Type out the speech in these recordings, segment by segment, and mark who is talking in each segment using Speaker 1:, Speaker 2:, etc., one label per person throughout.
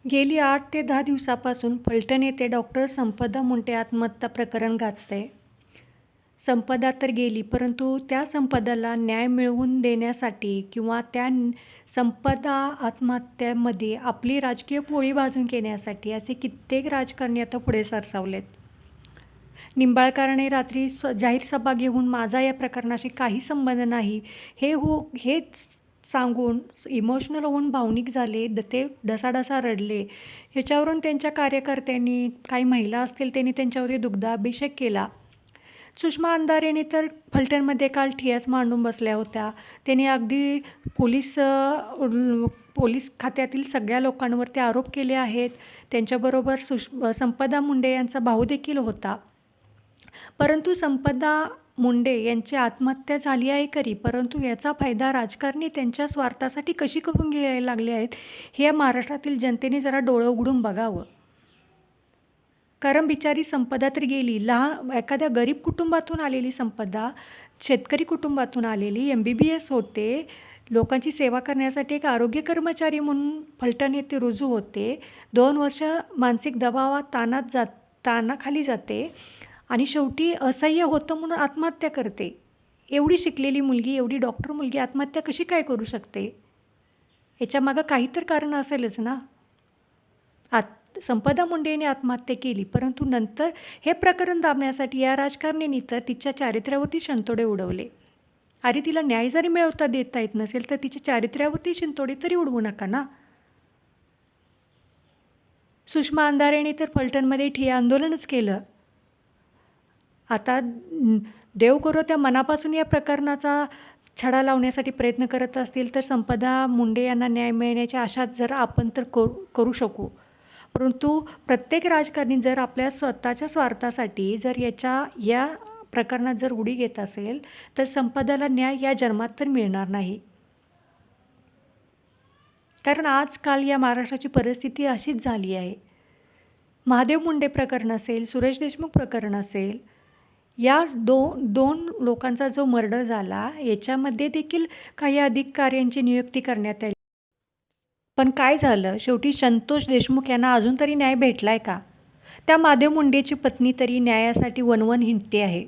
Speaker 1: गेली 8 ते 10 दिवसापासून फलटण येथे डॉक्टर संपदा मुंडे आत्महत्या प्रकरण गाजतंय. संपदा तर गेली, परंतु त्या संपदाला न्याय मिळवून देण्यासाठी किंवा संपदा आत्महत्येमध्ये आपली राजकीय पोळी भाजून घेण्यासाठी असे कित्येक राजकारणी आता पुढे सरसावलेत. निंबाळकरांनी रात्री जाहीर सभा घेऊन माझा या प्रकरणाशी काही संबंध नाही हेच सांगून इमोशनल होऊन भावनिक झाले. ते ढसाढसा रडले. ह्याच्यावरून त्यांच्या कार्यकर्त्यांनी, काही महिला असतील, त्यांनी त्यांच्यावरती दुग्धाभिषेक केला. सुषमा अंधारेंनी तर फलटणमध्ये काल ठिय्यास मांडून बसल्या होत्या. त्यांनी अगदी पोलीस खात्यातील सगळ्या लोकांवरती आरोप केले आहेत. त्यांच्याबरोबर संपदा मुंडे यांचा भाऊ देखील होता. परंतु संपदा मुंडे यांची आत्महत्या झाली आहे खरी, परंतु याचा फायदा राजकारणी त्यांच्या स्वार्थासाठी कशी करून घ्यायला लागले आहेत हे महाराष्ट्रातील जनतेने जरा डोळं उघडून बघावं. कारण बिचारी संपदा तर गेली. एखाद्या गरीब कुटुंबातून आलेली संपदा, शेतकरी कुटुंबातून आलेली, MBBS होते, लोकांची सेवा करण्यासाठी एक आरोग्य कर्मचारी म्हणून फलटण येथे रुजू होते. 2 वर्ष मानसिक दबावात ताणाखाली जाते आणि शेवटी असह्य होतं म्हणून आत्महत्या करते. एवढी शिकलेली मुलगी, एवढी डॉक्टर मुलगी आत्महत्या कशी काय करू शकते? याच्यामागं काही तर कारण असेलच ना. संपदा मुंडेने आत्महत्या केली, परंतु नंतर हे प्रकरण दाबण्यासाठी या राजकारण्यांनी तर तिच्या चारित्र्यावरती शिंतोडे उडवले. अरे, तिला न्याय जरी देता येत नसेल तर तिच्या चारित्र्यावरती शिंतोडे तरी उडवू नका ना. सुषमा अंधारेने तर फलटणमध्ये ठिय्या आंदोलनच केलं. आता देव करो त्या मनापासून या प्रकरणाचा छडा लावण्यासाठी प्रयत्न करत असतील तर संपदा मुंडे यांना न्याय मिळण्याच्या आशात जर आपण तर करू शकू. परंतु प्रत्येक राजकारणी जर आपल्या स्वतःच्या स्वार्थासाठी जर या प्रकरणात जर उडी घेत असेल तर संपदाला न्याय या जन्मात तर मिळणार नाही. कारण आजकाल या महाराष्ट्राची परिस्थिती अशीच झाली आहे. महादेव मुंडे प्रकरण असेल, सुरेश देशमुख प्रकरण असेल, या दोन लोकांचा जो मर्डर झाला याच्यामध्ये देखील काही अधिकाऱ्यांची नियुक्ती करण्यात आली. पण काय झालं, शेवटी संतोष देशमुख यांना अजून तरी न्याय भेटलाय का? त्या महादेव मुंडेची पत्नी तरी न्यायासाठी वणवण हिंडते आहे.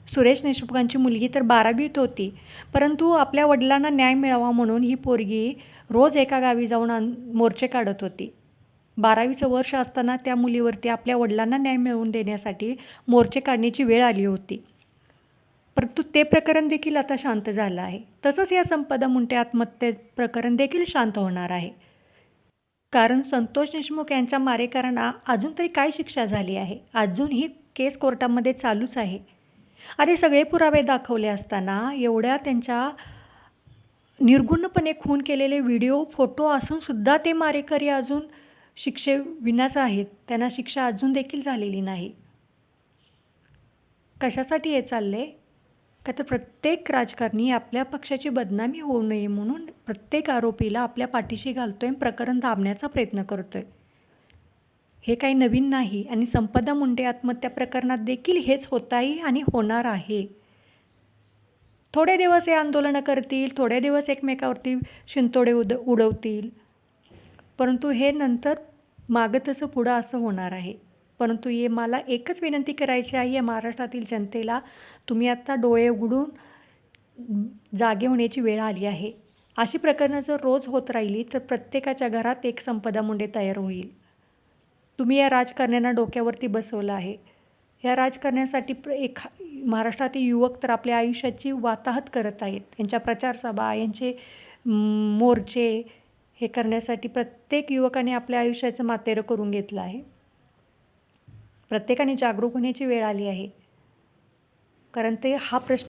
Speaker 1: सुरेश देशमुखांची मुलगी तर 12वीत होती, परंतु आपल्या वडिलांना न्याय मिळावा म्हणून ही पोरगी रोज एका गावी जाऊन मोर्चे काढत होती. 12वीचं वर्ष असताना त्या मुलीवरती आपल्या वडिलांना न्याय मिळवून देण्यासाठी मोर्चे काढण्याची वेळ आली होती. परंतु ते प्रकरण देखील आता शांत झालं आहे. तसंच या संपदा मुंडे आत्महत्ये प्रकरण देखील शांत होणार आहे. कारण संतोष देशमुख यांच्या मारेकरांना अजून तरी काय शिक्षा झाली आहे? अजून ही केस कोर्टामध्ये चालूच आहे. अरे, सगळे पुरावे दाखवले असताना, एवढ्या त्यांच्या निर्गुणपणे खून केलेले व्हिडिओ, फोटो असूनसुद्धा ते मारेकरी अजून शिक्षेविनाच आहेत. त्यांना शिक्षा अजून देखील झालेली नाही. कशासाठी हे चालले? का तर प्रत्येक राजकारणी आपल्या पक्षाची बदनामी होऊ नये म्हणून प्रत्येक आरोपीला आपल्या पाठीशी घालतोय, प्रकरण दाबण्याचा प्रयत्न करतोय. हे काही नवीन नाही आणि संपदा मुंडे आत्महत्या प्रकरणात देखील हेच होत आहे आणि होणार आहे. थोडे दिवस हे आंदोलनं करतील, थोडे दिवस एकमेकावरती शिंतोडे उडवतील, परंतु हे नंतर मागं तसं पुढं असं होणार आहे. परंतु मला एकच विनंती करायची आहे या महाराष्ट्रातील जनतेला, तुम्ही आता डोळे उघडून जागे होण्याची वेळ आली आहे. अशी प्रकरणं जर रोज होत राहिली तर प्रत्येकाच्या घरात एक संपदा मुंडे तयार होईल. तुम्ही या राजकारण्यांना डोक्यावरती बसवलं आहे. या राजकारण्यासाठी महाराष्ट्रातील युवक तर आपल्या आयुष्याची वाताहत करत आहेत. यांच्या प्रचारसभा, यांचे मोर्चे हे करण्यासाठी प्रत्येक युवकाने आपल्या आयुष्याचं मातेरं करून घेतलं आहे. प्रत्येकाने जागरूक होण्याची वेळ आली आहे. कारण हा प्रश्न